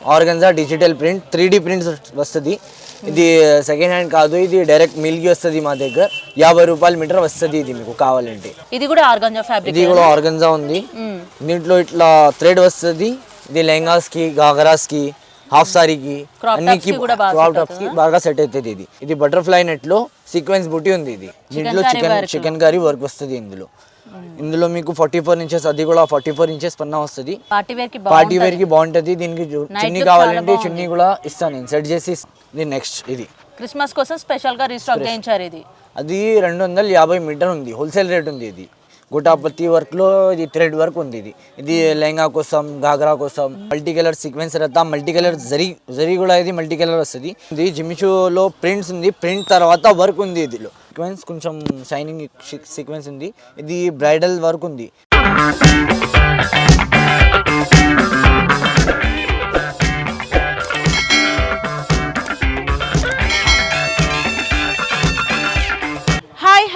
Organza digital print 3D prints వస్తుంది. ఇది second hand కాదు, ఇది డైరెక్ట్ మిల్కి వస్తుంది. మా దగ్గర 50 రూపాయల మీటర్ వస్తుంది. ఇది మీకు కావాలంటే ఇది కూడా ఆర్గన్జా ఫ్యాబ్రిక్, ఇది కూడా ఆర్గన్జా ఉంది. దీంట్లో ఇట్లా థ్రెడ్ వస్తుంది. ఇది లెహంగాస్ కి, గాగరాస్ కి, హాఫ్ సారీకి, అన్నికి క్రాప్ టాప్స్ కి బాగా సెట్ అవుతుంది. ఇది బటర్ఫ్లై నెట్ లో సీక్వెన్స్ బుట్టి ఉంది. ఇది దీంట్లో చికెన్ కర్రీ వర్క్ వస్తుంది. ఇందులో మీకు 44 ఇంచెస్, అది కూడా 44 ఇంచెస్ పన్నా వస్తుంది. పార్టీ వేర్ కి బాగుంటది. దీనికి చున్నీ కావాలంటే చున్నీ కూడా ఇస్తాను నేను సెట్ చేసి. నెక్స్ట్ ఇది క్రిస్మస్ కోసం స్పెషల్ గా రీస్టాక్ చేయించారు. ఇది అది 250 మీటర్ ఉంది. హోల్సేల్ రేట్ ఉంది. ఇది గోటాపత్తి వర్క్ లో ఇది థ్రెడ్ వర్క్ ఉంది. ఇది లెహంగా కోసం, గాగ్రా కోసం మల్టీ కలర్ సీక్వెన్స్ రతా, మల్టీ కలర్ జరీ కూడా ఇది మల్టీ కలర్ వస్తుంది. ఇది జిమ్మిచూలో ప్రింట్స్ ఉంది. ప్రింట్ తర్వాత వర్క్ ఉంది. ఇదిలో సీక్వెన్స్ కొంచెం షైనింగ్ సీక్వెన్స్ ఉంది. ఇది బ్రైడల్ వర్క్ ఉంది.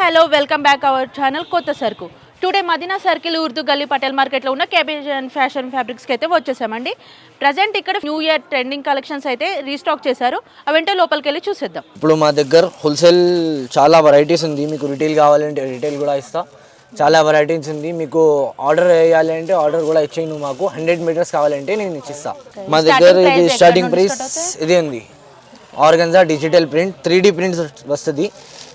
Hello, welcome back our channel కొత్త సరుకు. టుడే మదీనా సర్కిల్, ఉర్దూ గల్లీ, పటేల్ మార్కెట్లో ఉన్న కేబీజీ అండ్ ఫ్యాషన్ ఫ్యాబ్రిక్స్కి అయితే వచ్చేసామండి. ప్రజెంట్ ఇక్కడ న్యూ ఇయర్ ట్రెండింగ్ కలెక్షన్స్ అయితే రీస్టాక్ చేశారు. అవంటే లోపలికి వెళ్ళి చూసేద్దాం. ఇప్పుడు మా దగ్గర హోల్సేల్ చాలా వెరైటీస్ ఉంది. మీకు రిటైల్ కావాలంటే రిటైల్ కూడా ఇస్తా. చాలా వెరైటీస్ ఉంది. మీకు ఆర్డర్ వేయాలి అంటే ఆర్డర్ కూడా ఇచ్చేయి. మాకు 100 మీటర్స్ కావాలంటే నేను ఇచ్చిస్తా. మా దగ్గర ఇది స్టార్టింగ్ ప్రైస్ ఇదే ఉంది. Organza digital print 3D prints వస్తుంది.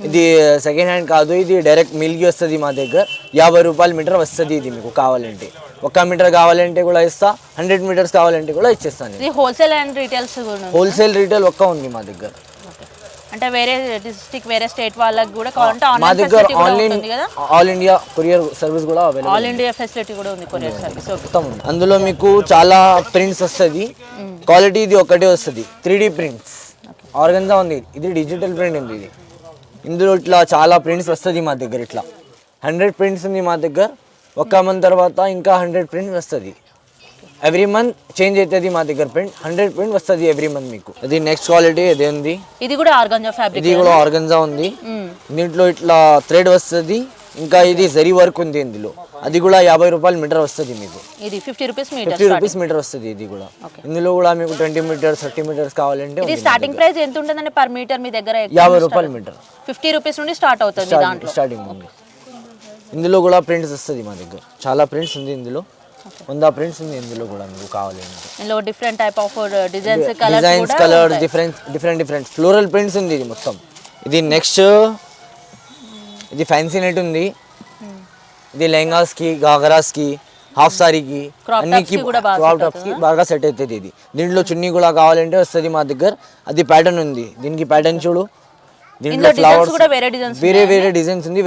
ఇది సెకండ్ హ్యాండ్ కాదు, ఇది డైరెక్ట్ మిల్కి వస్తుంది. మా దగ్గర 50 రూపాయల మీటర్ వస్తుంది. ఇది మీకు కావాలంటే 1 మీటర్ కావాలంటే కూడా ఇస్తా. 100 మీటర్స్ కావాలంటే కూడా ఇచ్చేస్తాను. Wholesale and retails, wholesale retail ఒక్క ఉంది మా దగ్గర. అంటే వేరే డిస్ట్రిక్ట్, వేరే స్టేట్ వాళ్ళకి కూడా కావాలంటే మా దగ్గర ఆల్ ఇండియా కొరియర్ సర్వీస్ కూడా అవైలబుల్. ఆల్ ఇండియా ఫెసిలిటీ కూడా ఉంది, కొరియర్ సర్వీస్. అందులో మీకు చాలా ప్రింట్స్ వస్తుంది. క్వాలిటీ ఇది ఒకటే వస్తుంది. 3D ప్రింట్స్ ఆర్గన్జా ఉంది. ఇది డిజిటల్ ప్రింట్ ఉంది. ఇది ఇందులో ఇట్లా చాలా ప్రింట్స్ వస్తుంది మా దగ్గర. ఇట్లా 100 ప్రింట్స్ ఉంది మా దగ్గర. 1 మంత్ తర్వాత ఇంకా 100 ప్రింట్స్ వస్తుంది. ఎవ్రీ మంత్ చేంజ్ అవుతుంది మా దగ్గర ప్రింట్. 100 ప్రింట్ వస్తుంది ఎవ్రీ మంత్ మీకు. ఇది నెక్స్ట్ క్వాలిటీ ఇదే ఉంది. ఇది కూడా ఆర్గన్జా ఫ్యాబ్రిక్, ఇది కూడా ఆర్గన్జా ఉంది. దీంట్లో ఇట్లా థ్రెడ్ వస్తుంది. ఇంకా ఇది జరీ వర్క్ ఉంది. ఇందులో అది కూడా 50 రూపాయల మీటర్ వస్తుంది మీకు. ఇది 50 రూపీస్ మీటర్ వస్తుంది. ఇది కూడా ఇందులో కూడా మీకు 20 మీటర్స్ 30 మీటర్స్ కావాలంటే ఇది స్టార్టింగ్ ప్రైస్ ఎంత ఉంటుందండి పర్ మీటర్ మీ దగ్గర? 50 రూపాయల మీటర్, 50 రూపీస్ నుండి స్టార్ట్ అవుతుంది దాంట్లో స్టార్టింగ్ ఉంది. ఇందులో కూడా ప్రింట్స్ వస్తుంది మా దగ్గర. చాలా ప్రింట్స్ ఉంది. ఇందులో 100 ప్రింట్స్ ఉంది. ఇందులో కూడా మీకు కావాలంటే ఇందులో different type of designs, colours different floral prints ఉంది. ఇది మొత్తం. ఇది నెక్స్ట్ ఇది ఫ్యాన్సీ నెట్ ఉంది. ఇది లెహంగాస్ కి, గాగరాస్ కి, హాఫ్ సారీకి, అన్నికి క్రాప్ టాప్స్ కి బాగా సెట్ అవుతుంది. ఇది దీంట్లో చున్నీ కూడా కావాలంటే వస్తుంది మా దగ్గర. అది ప్యాటర్న్ ఉంది. దీనికి ప్యాటర్న్ చూడు. దీంట్లో ఫ్లవర్స్ వేరే వేరే డిజైన్స్ ఉంది.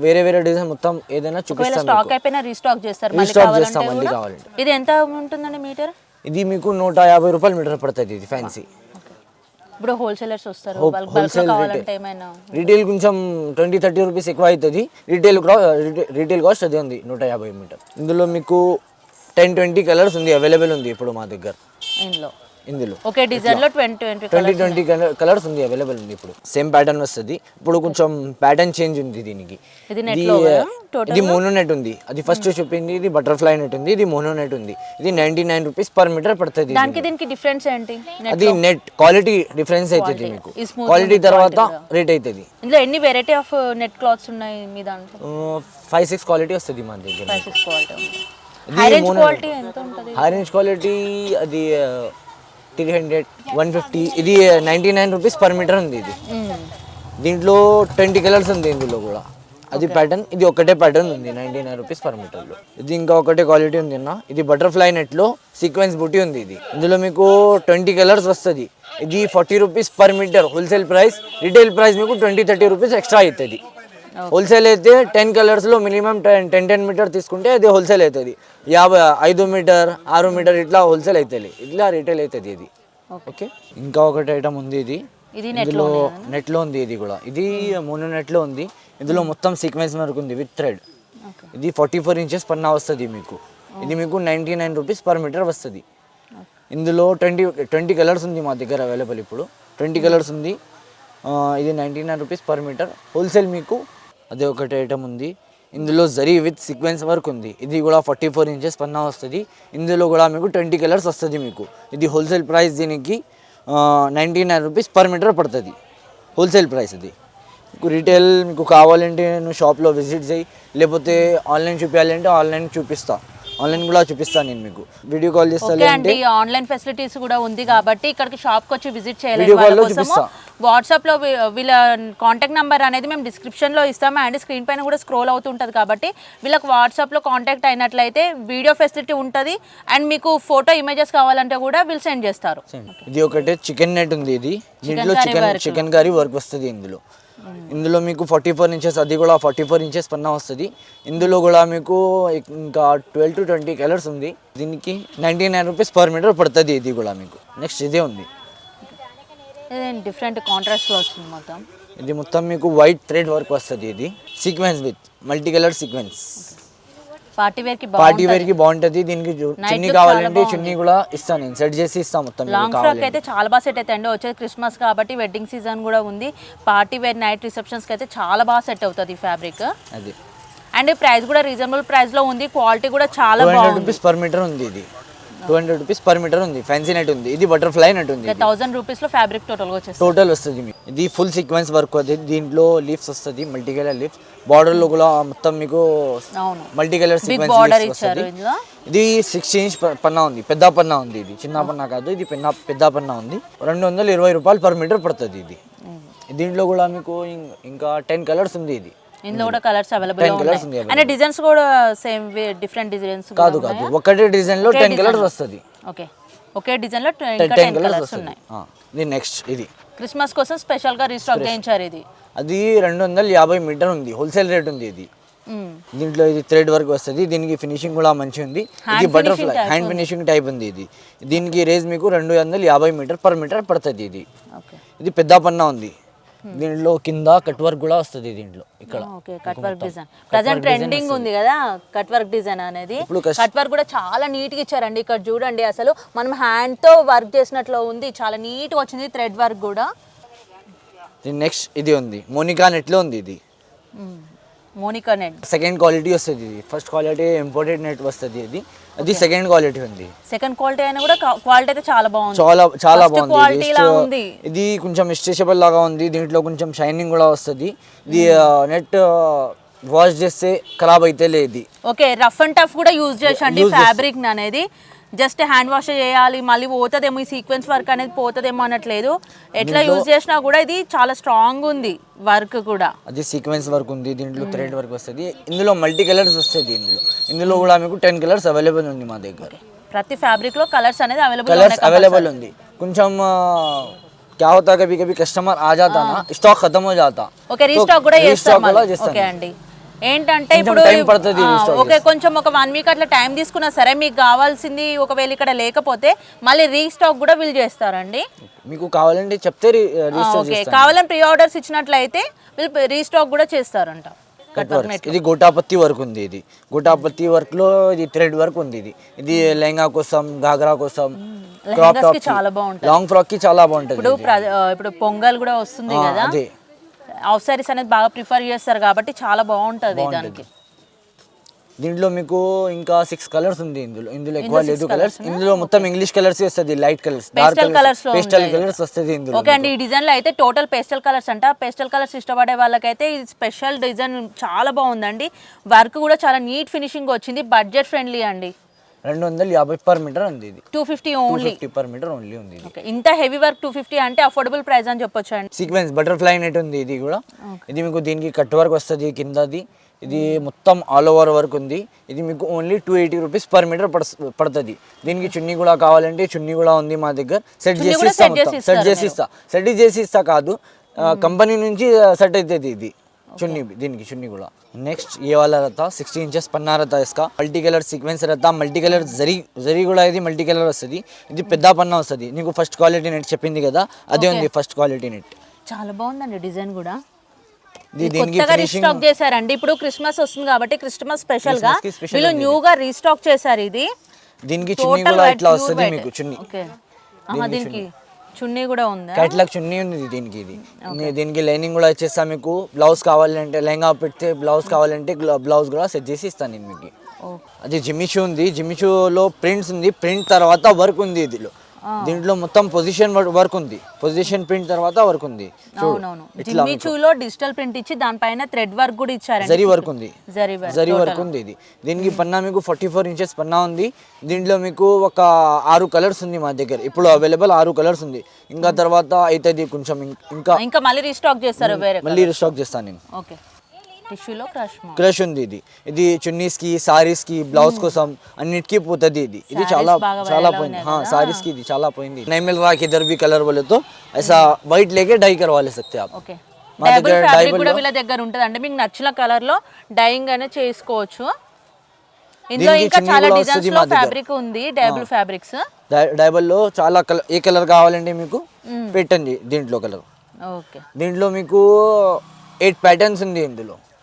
వేరే డిజైన్ మొత్తం ఏదైనా చూపిస్తాం. స్టాక్ అయిపోయినా రీస్టాక్ చేస్తారు, రీస్టాక్ చేస్తాం మళ్ళీ కావాలంటే. ఇది ఎంత ఉంటుందండి మీటర్? ఇది మీకు 150 రూపాయల మీటర్ పడుతుంది. ఇది ఫ్యాన్సీ. ఇప్పుడు హోల్సేలర్స్ వస్తారు, రీటైల్ కొంచెం 20-30 రూపీస్ ఎక్కువ అవుతుంది. రీటైల్ కాస్ట్ అదే ఉంది 150 మీటర్. ఇందులో మీకు 10-20 కలర్స్ ఉంది అవైలబుల్ ఉంది ఇప్పుడు మా దగ్గర. ఇందులో ఒకే డిజైన్ లో 20 కలర్స్ ఉంది అవైలబుల్ ఉంది. ఇప్పుడు సేమ్ ప్యాటర్న్ వస్తుంది. ఇప్పుడు కొంచెం ప్యాటర్న్ చేంజ్ ఉంది దీనికి. ఇది మోనో నెట్ ఉంది. అది ఫస్ట్ చెప్పింది. ఇది బటర్ఫ్లై నెట్ ఉంది. ఇది మోనో నెట్ ఉంది. ఇది 99 రూపీస్ పర్ మీటర్ పడుతుంది. దీనికి డిఫరెన్స్ ఏంటి? అది నెట్ క్వాలిటీ డిఫరెన్స్ అవుతుంది మీకు. క్వాలిటీ తర్వాత రేట్ అవుతుంది. ఇందులో ఎన్ని వెరైటీ ఆఫ్ నెట్ క్లాత్స్ ఉన్నాయి మీ దాంట్లో? 5-6 క్వాలిటీ వస్తుంది మా దగ్గర. 5-6 క్వాలిటీ. హై రేంజ్ క్వాలిటీ ఎంత ఉంటుంది? హై రేంజ్ క్వాలిటీ అది 300-150. ఇది 99 రూపీస్ పర్ మీటర్ ఉంది. ఇది దీంట్లో 20 కలర్స్ ఉంది. ఇందులో కూడా అది ప్యాటర్న్. ఇది ఒకటే ప్యాటర్న్ ఉంది 99 రూపీస్ పర్ మీటర్ లో. ఇది ఇంకా ఒకటే క్వాలిటీ ఉంది అన్న. ఇది బటర్ఫ్లై నెట్ లో సీక్వెన్స్ బుట్టి ఉంది. ఇది ఇందులో మీకు 20 కలర్స్ వస్తుంది. ఇది 40 rupees per metre wholesale price. Retail price మీకు 20-30 రూపీస్ ఎక్స్ట్రా అవుతుంది. హోల్సేల్ అయితే 10 కలర్స్ లో మినిమం 10 మీటర్ తీసుకుంటే అది హోల్సేల్ అవుతుంది. 5 మీటర్ 6 మీటర్ ఇట్లా హోల్సేల్ అవుతుంది. ఇట్లా రిటైల్ అవుతుంది. ఇది ఓకే. ఇంకా ఒకటి ఐటమ్ ఉంది. ఇది ఇందులో నెట్ లో ఉంది. ఇది కూడా ఇది మోనో నెట్ లో ఉంది. ఇందులో మొత్తం సీక్వెన్స్ వర్క్ ఉంది విత్ థ్రెడ్. ఇది 44 ఇంచెస్ పన్నా వస్తుంది మీకు. ఇది మీకు 99 రూపీస్ పర్ మీటర్ వస్తుంది. ఇందులో 20 కలర్స్ ఉంది మా దగ్గర అవైలబుల్. ఇప్పుడు 20 కలర్స్ ఉంది. ఇది 99 రూపీస్ పర్ మీటర్ హోల్సేల్ మీకు. అదే ఒకటి ఐటమ్ ఉంది. ఇందులో జరీ విత్ సీక్వెన్స్ వర్క్ ఉంది. ఇది కూడా 44 ఇంచెస్ పన్నా వస్తుంది. ఇందులో కూడా మీకు 20 కలర్స్ వస్తుంది. మీకు ఇది హోల్సేల్ ప్రైస్ దీనికి 99 రూపీస్ పర్ మీటర్ పడుతుంది. హోల్సేల్ ప్రైస్ ఇది. మీకు రీటైల్ మీకు కావాలంటే నేను షాప్లో విజిట్ చేయి, లేకపోతే ఆన్లైన్ చూపించాలంటే ఆన్లైన్ చూపిస్తా. ఆన్లైన్ కూడా చూపిస్తాను నేను మీకు. వీడియో కాల్ చేస్తాను అంటే ఆన్లైన్ ఫెసిలిటీస్ కూడా ఉంది కాబట్టి ఇక్కడికి షాప్కి వచ్చి విజిట్ చేయాలి. వీడియో కాల్లో చూపిస్తా. వాట్సాప్లో వీళ్ళ కాంటాక్ట్ నెంబర్ అనేది మేము డిస్క్రిప్షన్లో ఇస్తాము అండ్ స్క్రీన్ పైన కూడా స్క్రోల్ అవుతుంటుంది కాబట్టి వీళ్ళకి వాట్సాప్లో కాంటాక్ట్ అయినట్లయితే వీడియో ఫెసిలిటీ ఉంటుంది అండ్ మీకు ఫోటో ఇమేజెస్ కావాలంటే కూడా వీళ్ళు సెండ్ చేస్తారు. ఇది ఒకటే చికెన్ నెట్ ఉంది. ఇది దీంట్లో చికెన్ కర్రీ వర్క్ వస్తుంది. ఇందులో మీకు 44 ఇంచెస్, అది కూడా 44 ఇంచెస్ పన్నా వస్తుంది. ఇందులో కూడా మీకు ఇంకా 12 to 20 కలర్స్ ఉంది. దీనికి 99 రూపీస్ పర్ మీటర్ పడుతుంది. ఇది కూడా మీకు నెక్స్ట్ ఇదే ఉంది. డిఫరెంట్ కాంట్రాస్ట్లో వస్తుంది మొత్తం. ఇది మొత్తం మీకు వైట్ థ్రెడ్ వర్క్ వస్తుంది. ఇది sequence with multi colour sequence. Party wear కి బాగుంటది. దీనికి చున్నీ కావాలంటే చున్నీ కూడా ఇస్తాను, నేను సెట్ చేసి ఇస్తాను మొత్తం. లాంగ్ ఫ్రాక్ అయితే చాలా బాగా సెట్ అవుతాయండి. వచ్చేది క్రిస్మస్ కాబట్టి వెడ్డింగ్ సీజన్ కూడా ఉంది. పార్టీ వేర్ నైట్ రిసెప్షన్స్ కి అయితే చాలా బాగా సెట్ అవుతుంది ఈ ఫ్యాబ్రిక్. అది అండ్ ప్రైస్ కూడా రీజనబుల్ ప్రైస్ లో ఉంది. క్వాలిటీ కూడా చాలా బాగుంది. 200 రూపీస్ పర్ మీటర్ ఉంది. ఇది 200 రూపీస్ పర్ మీటర్ ఉంది. ఫ్యాన్సీ నెట్ ఉంది. ఇది బటర్ఫ్లై నెట్ ఉంది. 1000 రూపీస్ లో ఫ్యాబ్రిక్ టోటల్ వస్తుంది. ఇది ఫుల్ సీక్వెన్స్ వర్క్ వస్తుంది. దీంట్లో లీఫ్స్ వస్తుంది, మల్టీ కలర్ లీఫ్స్. బార్డర్ లో కూడా మొత్తం మీకు మల్టీ కలర్ సీక్వెన్స్ వస్తుంది. ఇది 60 ఇంచ్ పన్నా ఉంది. పెద్ద పన్నా ఉంది. ఇది చిన్న పన్నా కాదు, ఇది పెద్ద పన్నా ఉంది. 220 రూపాయలు పర్ మీటర్ పడుతుంది. ఇది దీంట్లో కూడా మీకు ఇంకా 10 కలర్స్ ఉంది. ఇది ఇందులో కూడా కలర్స్ అవైలబుల్ ఉన్నాయి. అండ్ డిజైన్స్ కూడా సేమ్ డిఫరెంట్ డిజైన్స్ కాదు ఒకటే డిజైన్ లో 10 కలర్స్ వస్తుంది. ఓకే, ఒకే డిజైన్ లో 10 కలర్స్ ఉన్నాయి. ఇది నెక్స్ట్ ఇది క్రిస్మస్ కోసం స్పెషల్ గా రీస్టాక్ చేయించారు. ఇది అది 250 మీటర్ ఉంది. హోల్సేల్ రేట్ ఉంది. ఇది దీంట్లో ఇది థ్రెడ్ వర్క్ వస్తుంది. దీనికి ఫినిషింగ్ కూడా మంచిగా ఉంది. ఇది బటర్ఫ్లై హ్యాండ్ ఫినిషింగ్ టైప్ ఉంది. ఇది దీనికి రేజ్ మీకు 250 మీటర్ పర్ మీటర్ పడుతుంది. ఇది పెద్ద పన్నా ఉంది. దీంట్లో కింద కట్ వర్క్ కూడా వస్తుంది. దీంట్లో ఇక్కడ cut work design present trending ఉంది కదా. కట్ వర్క్ డిజైన్ అనేది కట్ వర్క్ కూడా చాలా నీట్ గా ఇచ్చారండి. ఇక్కడ చూడండి, అసలు మనం హ్యాండ్ తో వర్క్ చేసినట్లు ఉంది. చాలా నీట్ గా వచ్చింది థ్రెడ్ వర్క్ కూడా. నెక్స్ట్ ఇది ఉంది మోనికా నెట్ లో ఉంది. ఇది మోనికా నెట్ సెకండ్ క్వాలిటీ వస్తుంది. ఇది ఫస్ట్ క్వాలిటీ ఇంపోర్టెడ్ నెట్ వస్తుంది. అది సెకండ్ క్వాలిటీ ఉంది. సెకండ్ క్వాలిటీ అయినా కూడా క్వాలిటీ అయితే చాలా బాగుంది. చాలా బాగుంది. ఇది కొంచెం స్ట్రెచబుల్ లాగా ఉంది. దీంట్లో కొంచెం షైనింగ్ కూడా వస్తుంది. ఇది నెట్ వాష్ చేస్తే ఖరాబ్ అయితే లేదు. ఓకే, రఫ్ అండ్ టఫ్ కూడా యూజ్ చేసండి ఫ్యాబ్రిక్ అనేది. జస్ట్ హ్యాండ్ వాష్ చేయాలి, మళ్ళీ పోతుందేమో, ఈ సీక్వెన్స్ వర్క్ అనేది పోతుందేమో అనట్లేదు. ఎట్లా యూజ్ చేసినా కూడా ఇది చాలా స్ట్రాంగ్ ఉంది వర్క్ కూడా. అది సీక్వెన్స్ వర్క్ ఉంది. దీంట్లో థ్రెడ్ వర్క్ వస్తుంది. ఇందులో మల్టీ కలర్స్ వస్తుంది. ఇందులో కూడా మీకు 10 కలర్స్ అవైలబుల్ ఉంది మా దగ్గర. ప్రతి ఫ్యాబ్రిక్ లో కలర్స్ అనేది అవైలబుల్ ఉంది. కొంచెం क्या होता है कभी कभी कस्टमर आ जाता ना, स्टॉक खत्म हो जाता. ఓకే, రీస్టాక్ కూడా చేస్తారు. ఓకే అండి, ఏంటంటే ఇప్పుడు ఓకే కొంచెం ఒక 1 వీక్ అట్లా టైం తీసుకున్నా సరే మీకు కావాల్సింది ఒకవేళ ఇక్కడ లేకపోతే మళ్ళీ రీస్టాక్ కూడా వీళ్ళు చేస్తారండి. మీకు కావాలంటే చెప్తే ఓకే, కావాలని ప్రీ ఆర్డర్స్ ఇచ్చినట్లయితే వీళ్ళు రీస్టాక్ కూడా చేస్తారంట. ఇది గోటాపత్తి వర్క్ ఉంది. ఇది గోటాపత్తి వర్క్ లో ఇది థ్రెడ్ వర్క్ ఉంది. ఇది లెహంగా కోసం, గాగ్రా కోసం, క్రాప్ టాప్ కి చాలా బాగుంటుంది. లాంగ్ ఫ్రాక్ కి చాలా బాగుంటుంది. ఇప్పుడు పొంగల్ కూడా వస్తుంది కదా, ఆఫ్ సారీస్ అనేది బాగా ప్రిఫర్ చేస్తారు కాబట్టి చాలా బాగుంటుంది దానికి. దీంట్లో మీకు ఇంకా 6 కలర్స్ ఉంది. ఇందులో ఎక్కువ లేదు కలర్స్. ఇందులో మొత్తం ఇంగ్లీష్ కలర్స్ వస్తుంది, లైట్ కలర్స్, పేస్టల్ కలర్స్ వస్తుంది ఇందులో. ఓకే అండి, ఈ డిజైన్ లో అయితే టోటల్ పేస్టల్ కలర్స్ అంట. పేస్టల్ కలర్స్ ఇష్టపడే వాళ్ళకైతే ఇది స్పెషల్ డిజైన్ చాలా బాగుందండి. వర్క్ కూడా చాలా నీట్ ఫినిషింగ్ వచ్చింది. బడ్జెట్ ఫ్రెండ్లీ అండి. 250 పర్ మీటర్ ఉంది. ఇది 250 ఓన్లీ. 250 పర్ మీటర్ ఓన్లీ ఉంది. ఓకే, ఇంత హెవీ వర్క్ 250 అంటే అఫోర్డబుల్ ప్రైస్ అని చెప్పొచ్చు అండి. సీక్వెన్స్ బటర్ఫ్లై నెట్ ఉంది. ఇది కూడా ఇది మీకు దీనికి కట్ వర్క్ వస్తుంది కిందది. ఇది మొత్తం ఆల్ ఓవర్ వర్క్ ఉంది. ఇది మీకు ఓన్లీ 280 రూపీస్ పర్ మీటర్ పడుతుంది. దీనికి చున్నీ కూడా కావాలంటే చున్నీ కూడా ఉంది మా దగ్గర. సెట్ చేసి ఇస్తా కాదు, కంపెనీ నుంచి సెట్ అవుతుంది ఇది चुन्नी, దీనికి చున్నీ కూడా. నెక్స్ట్ ये वाला रहता 60 इंचेस पन्ना रहता इसका. మల్టీ కలర్ సీక్వెన్స్ रहता, మల్టీ కలర్ జరీ కూడా ఇది మల్టీ కలర్ వస్తుంది. ఇది పెద్ద పన్నా వస్తుంది. నీకు ఫస్ట్ క్వాలిటీ నెట్ చెప్పింది కదా, అదే ఉంది ఫస్ట్ క్వాలిటీ నెట్. చాలా బాగుందండి డిజైన్ కూడా. కొత్తగా రీస్టాక్ చేశారండి. ఇప్పుడు క్రిస్మస్ వస్తుంది కాబట్టి క్రిస్మస్ స్పెషల్ గా వీళ్ళు న్యూగా రీస్టాక్ చేశారు. ఇది దీనికి చున్నీ కూడా ఇట్లా వస్తుంది మీకు చున్నీ. దీనికి చున్నీ కూడా ఉందా? క్యాట్లాగ్ చున్నీ ఉంది దీనికి. దీనికి లైనింగ్ కూడా వచ్చేస్తా మీకు. బ్లౌజ్ కావాలంటే లెహంగా పెడితే బ్లౌజ్ కావాలంటే బ్లౌజ్ కూడా సెట్ చేసి ఇస్తాను నేను మీకు. అది జిమ్మిషూ ఉంది. జిమ్మిషూలో ప్రింట్స్ ఉంది. ప్రింట్ తర్వాత వర్క్ ఉంది దీంట్లో మొత్తం పొజిషన్ వర్క్ ఉంది. పొజిషన్ ప్రింట్ తర్వాత వర్క్ ఉంది. అవునవును, జిమ్మిచూలో డిజిటల్ ప్రింట్ ఇచ్చి దానిపైన థ్రెడ్ వర్క్ కూడా ఇచ్చారు. జరీ వర్క్ ఉంది. జరీ వర్క్ ఉంది దీనికి పన్నా మీకు 44 ఇంచెస్ పన్నా ఉంది. దీంట్లో మీకు ఒక 6 కలర్స్ ఉంది మా దగ్గర ఇప్పుడు అవైలబుల్. 6 కలర్స్ ఉంది. ఇంకా తర్వాత అవుతుంది కొంచెం ఇంకా మళ్ళీ రీస్టాక్ చేస్తారు వేరే. మళ్ళీ రీస్టాక్ చేస్తాను నేను. ఓకే, టిష్యూలో క్రష్ ఉంది. ఇది చున్నీస్ కి, సారీస్ కి, బ్లౌజ్ కోసం అన్నిటికీ పోతుంది. ఇది చాలా పోయింది. साड़ीज की చాలా పోయింది. नहीं मिल रहा किधर भी कलर बोले तो ऐसा व्हाइट लेके डाई करवा ले सकते आप. ఓకే, డైబుల్ ఫ్యాబ్రిక్ కూడా వీళ్ళ దగ్గర ఉంటుంది అంటే మీకు నచ్చిన కలర్ లో డైయింగ్ అనేది చేసుకోవచ్చు. ఇందులో ఇంకా చాలా డిజైన్స్ లో ఫ్యాబ్రిక్ ఉంది. డైబుల్ ఫ్యాబ్రిక్స్, డైబుల్ లో చాలా కలర్. ఏ కలర్ కావాలంటే మీకు పెట్టండి దీంట్లో కలర్. ఓకే, దీంట్లో మీకు 8 ప్యాటర్న్స్ ఉంది.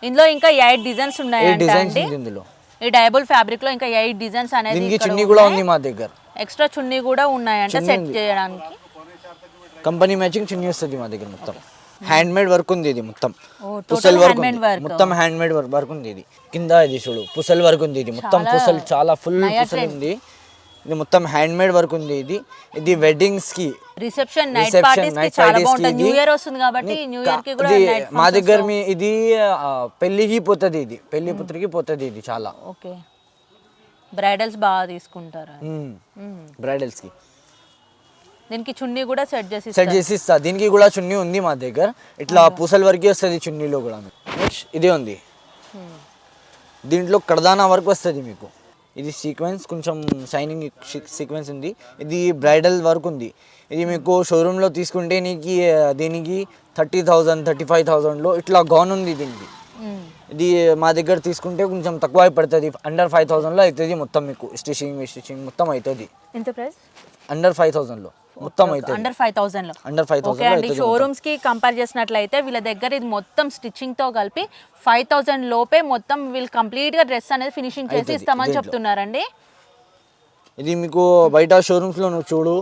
ఇందులో ఇంకా 8 డిజైన్స్ ఉన్నాయి అంటే ఇందులో. ఈ డైబుల్ ఫ్యాబ్రిక్ లో ఇంకా 8 డిజైన్స్ అనేది. దీనికి చున్నీ కూడా ఉంది మా దగ్గర. ఎక్స్ట్రా చున్నీ కూడా ఉన్నాయంటే సెట్ చేయడానికి. కంపెనీ మ్యాచింగ్ చున్నీ వస్తుంది మా దగ్గర. మొత్తం హ్యాండ్ మేడ్ వర్క్ ఉంది. ఇది మొత్తం పుసల్ వర్క్ ఉంది. మొత్తం హ్యాండ్ మేడ్ వర్క్ ఉంది. ఇది కింద ఇది చూడు పుసల్ వర్క్ ఉంది. ఇది మొత్తం పుసల్ చాలా ఫుల్ పుసల్ ఉంది. ఇది మొత్తం హ్యాండ్ మేడ్ వర్క్ ఉంది. ఇది వెడ్డింగ్స్ కి, రిసెప్షన్, నైట్ పార్టీస్ కి చాలా బాగుంటుంది. న్యూ ఇయర్ వస్తుంది కాబట్టి న్యూ ఇయర్ కి కూడా మా దగ్గర ఇది పెళ్లికి పోతుంది. ఇది పెళ్లి పుత్రికి పోతుంది. ఇది చాలా ఓకే. బ్రైడల్స్ బాగా తీసుకుంటారు బ్రైడల్స్ కి. దీనికి చున్నీ కూడా సెట్ చేసి ఇస్తా. దీనికి కూడా చున్నీ ఉంది మా దగ్గర. ఇట్లా పూసల వరకు వస్తుంది చున్నీలో కూడా. ఇదే ఉంది. దీంట్లో కడదానా వర్క్ వస్తుంది మీకు. ఇది సీక్వెన్స్ కొంచెం షైనింగ్ సీక్వెన్స్ ఉంది. ఇది బ్రైడల్ వర్క్ ఉంది. ఇది మీకు షోరూంలో తీసుకుంటే దీనికి 30,000 35,000లో ఇట్లా గౌన్ ఉంది దీనికి. ఇది మా దగ్గర తీసుకుంటే కొంచెం తక్కువ పడుతుంది. అండర్ 5,000లో అవుతుంది మొత్తం మీకు. స్టిచింగ్ మొత్తం అవుతుంది. ఎంత ప్రైస్? అండర్ 5,000లో మొత్తం అవుతుంది. అండర్ 5,000లో. అండర్ 5,000 ఓకే అండి. షోరూమ్స్ కి కంపేర్ చేసినట్లయితే వీళ్ళ దగ్గర ఇది మొత్తం స్టిచ్చింగ్ తో కలిపి 5,000 లోపే మొత్తం వీళ్ళు కంప్లీట్ గా డ్రెస్ అనేది ఫినిషింగ్ చేసి ఇస్తామని చెప్తున్నారండి. ఇది మీకు బయట షోరూమ్స్ లో నువ్వు చూడు,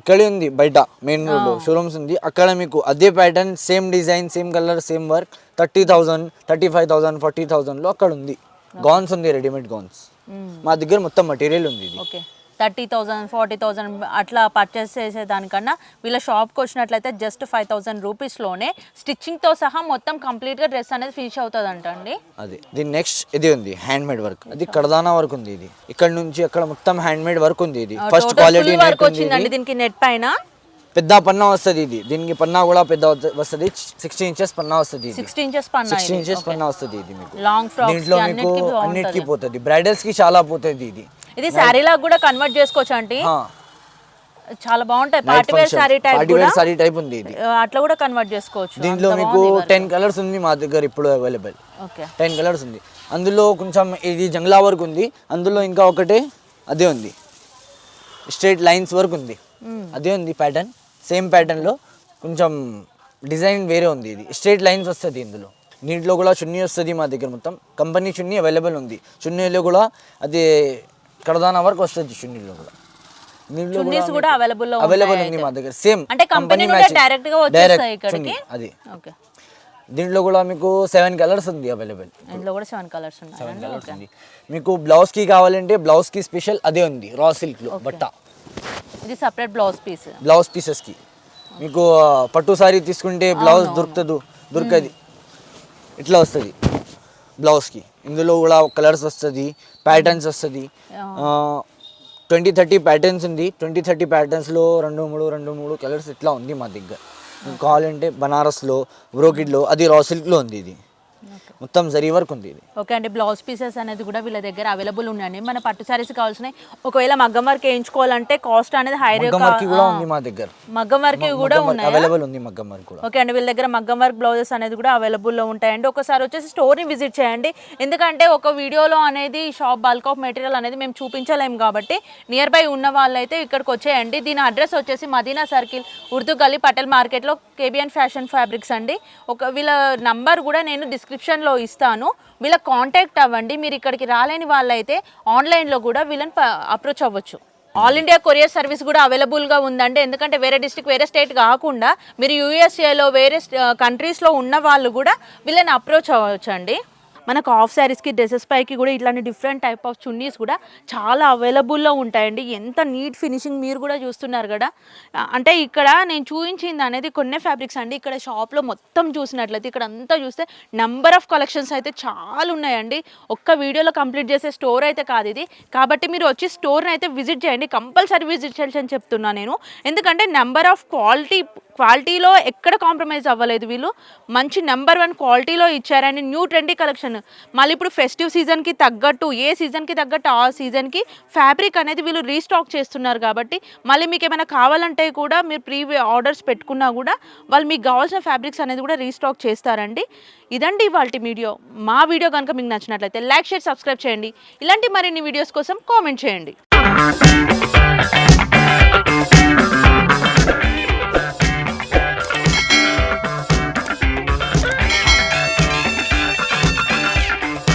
ఇక్కడే ఉంది. బయట మెయిన్ రోడ్ లో షోరూమ్స్ ఉంది. అక్కడ మీకు అదే pattern, same design, same colour, same work 30,000 35,000 40,000లో అక్కడ ఉంది. గౌన్స్ ఉంది, రెడీమేడ్ గౌన్స్. మా దగ్గర మొత్తం మెటీరియల్ ఉంది. ఓకే, 30,000 40,000 అట్లా పర్చేస్ చేసేదానికన్నా వీళ్ళ షాప్కి వచ్చినట్లయితే జస్ట్ 5,000 రూపీస్లోనే స్టిచ్చింగ్తో సహా మొత్తం కంప్లీట్గా డ్రెస్ అనేది ఫినిష్ అవుతుంది అంటండి. అది దీని నెక్స్ట్ ఇది ఉంది హ్యాండ్ మేడ్ వర్క్. అది కడదానా వర్క్ ఉంది. ఇది ఇక్కడ నుంచి అక్కడ మొత్తం హ్యాండ్ మేడ్ వర్క్ ఉంది. ఇది ఫస్ట్ క్వాలిటీ వర్క్ వచ్చిందండి. దీనికి నెట్ పైన పెద్ద పన్నా వస్తుంది. దీనికి పన్నా కూడా పెద్ద వస్తుంది. 60 ఇంచెస్ పన్నా వస్తుంది. 60 ఇంచెస్ పన్నా వస్తుంది. ఇది మీకు లాంగ్ ఫ్రాక్స్ దీంట్లో మీకు అన్నిటికీ పోతుంది. బ్రైడల్స్ కి చాలా పోతుంది. ఇది శారీ లాగా కూడా కన్వర్ట్ చేసుకోవచ్చు అండి. చాలా బాగుంటాయి. పార్టీ వేర్ సారీ టైప్ ఉంది. ఇది అట్లా కూడా కన్వర్ట్ చేసుకోవచ్చు. దీంట్లో మీకు 10 కలర్స్ ఉంది మా దగ్గర ఇప్పుడు అవైలబుల్. ఓకే, 10 కలర్స్ ఉంది. అందులో కొంచెం ఇది జంగ్లా వర్క్ ఉంది. అందులో ఇంకా ఒకటే అదే ఉంది. స్ట్రైట్ లైన్స్ వర్క్ ఉంది. అదే ఉంది ప్యాటర్న్. సేమ్ ప్యాటర్న్లో కొంచెం డిజైన్ వేరే ఉంది. ఇది స్ట్రైట్ లైన్స్ వస్తుంది. దీంట్లో కూడా చున్నీ వస్తుంది మా దగ్గర. మొత్తం కంపెనీ చున్నీ అవైలబుల్ ఉంది. చున్నీలో కూడా అది కడదానా వర్క్ వస్తుంది. చున్నీలో కూడా అవైలబుల్ ఉంది మా దగ్గర. సేమ్ కంపెనీ చున్నీ అది. దీంట్లో కూడా మీకు 7 కలర్స్ ఉంది అవైలబుల్. ఉంది. మీకు బ్లౌజ్ కి కావాలంటే బ్లౌజ్ కి స్పెషల్ అదే ఉంది. రా సిల్క్ లో బట్ట. ఇది సెపరేట్ బ్లౌజ్ పీసెస్ కి. మీకు పట్టు సారీ తీసుకుంటే బ్లౌజ్ దొరకది. ఇట్లా వస్తుంది బ్లౌజ్ కి. ఇందులో కూడా కలర్స్ వస్తుంది, ప్యాటర్న్స్ వస్తుంది. 20-30 ప్యాటర్న్స్ ఉంది. 20-30 ప్యాటర్న్స్లో 2-3 కలర్స్ ఇట్లా ఉంది మా దగ్గర. కావాలంటే బనారస్లో, బ్రోకిడ్లో, అది రా సిల్క్లో ఉంది. ఇది మొత్తం జరీ వర్క్ ఉంది. ఇది ఓకే అండి. బ్లౌజ్ పీసెస్ అనేది కూడా వీళ్ళ దగ్గర అవైలబుల్ ఉన్నాయండి. మన పట్టు సారీస్ కావాల్సినాయి. ఒకవేళ మగ్గం వర్క్ వేయించుకోవాలంటే కాస్ట్ అనేది హై రేట్. మగ్గం వర్క్ కూడా ఉంది మా దగ్గర. మగ్గం వర్క్ కూడా ఉన్నాయి, అవైలబుల్ ఉంది మగ్గం వర్క్ కూడా. ఓకే అండి. వీళ్ళ దగ్గర మగ్గం వర్క్ బ్లౌజెస్ అనేది కూడా అవైలబుల్ లో ఉంటాయండి. ఒకసారి వచ్చేసి స్టోర్ని విజిట్ చేయండి. ఎందుకంటే ఒక వీడియోలో అనేది షాప్ బల్క్ ఆఫ్ మెటీరియల్ అనేది మేము చూపించలేము కాబట్టి నియర్ బై ఉన్న వాళ్ళైతే ఇక్కడికి వచ్చేయండి. దీని అడ్రస్ వచ్చేసి మదీనా సర్కిల్, ఉర్దూ గల్లీ, పటేల్ మార్కెట్లో కేబిఎన్ ఫ్యాషన్ ఫ్యాబ్రిక్స్ అండి. వీళ్ళ నంబర్ కూడా నేను డిస్క్రిప్షన్లో ఇస్తాను. వీళ్ళ కాంటాక్ట్ అవ్వండి. మీరు ఇక్కడికి రాలేని వాళ్ళైతే ఆన్లైన్లో కూడా వీళ్ళని అప్రోచ్ అవ్వచ్చు. ఆల్ ఇండియా కొరియర్ సర్వీస్ కూడా అవైలబుల్గా ఉందండి. ఎందుకంటే వేరే డిస్ట్రిక్ట్ వేరే స్టేట్ కాకుండా మీరు యూఎస్ఏలో వేరే కంట్రీస్లో ఉన్న వాళ్ళు కూడా వీళ్ళని అప్రోచ్ అవ్వచ్చు అండి. మనకు హాఫ్ శారీస్కి డ్రెస్సెస్ పైకి కూడా ఇట్లాంటి డిఫరెంట్ టైప్ ఆఫ్ చున్నీస్ కూడా చాలా అవైలబుల్లో ఉంటాయండి. ఎంత నీట్ ఫినిషింగ్ మీరు కూడా చూస్తున్నారు కదా. అంటే ఇక్కడ నేను చూపించింది అనేది కొన్ని ఫ్యాబ్రిక్స్ అండి. ఇక్కడ షాప్లో మొత్తం చూసినట్లయితే ఇక్కడ అంతా చూస్తే నెంబర్ ఆఫ్ కలెక్షన్స్ అయితే చాలా ఉన్నాయండి. ఒక్క వీడియోలో కంప్లీట్ చేసే స్టోర్ అయితే కాదు ఇది. కాబట్టి మీరు వచ్చి స్టోర్ని అయితే విజిట్ చేయండి, కంపల్సరీ విజిట్ చేయాలని చెప్తున్నా నేను. ఎందుకంటే నెంబర్ ఆఫ్ క్వాలిటీలో ఎక్కడ కాంప్రమైజ్ అవ్వలేదు వీళ్ళు. మంచి నెంబర్ 1 క్వాలిటీలో ఇచ్చారండి. న్యూ ట్రెండీ కలెక్షన్ మళ్ళీ ఇప్పుడు ఫెస్టివ్ సీజన్కి తగ్గట్టు ఏ సీజన్కి తగ్గట్టు ఆ సీజన్కి ఫ్యాబ్రిక్ అనేది వీళ్ళు రీస్టాక్ చేస్తున్నారు. కాబట్టి మళ్ళీ మీకు ఏమైనా కావాలంటే కూడా మీరు ఆర్డర్స్ పెట్టుకున్నా కూడా వాళ్ళు మీకు కావాల్సిన ఫ్యాబ్రిక్స్ అనేది కూడా రీస్టాక్ చేస్తారండి. ఇదండి ఇవాల్టి వీడియో. మా వీడియో కనుక మీకు నచ్చినట్లయితే లైక్, షేర్, సబ్స్క్రైబ్ చేయండి. ఇలాంటి మరిన్ని వీడియోస్ కోసం కామెంట్ చేయండి.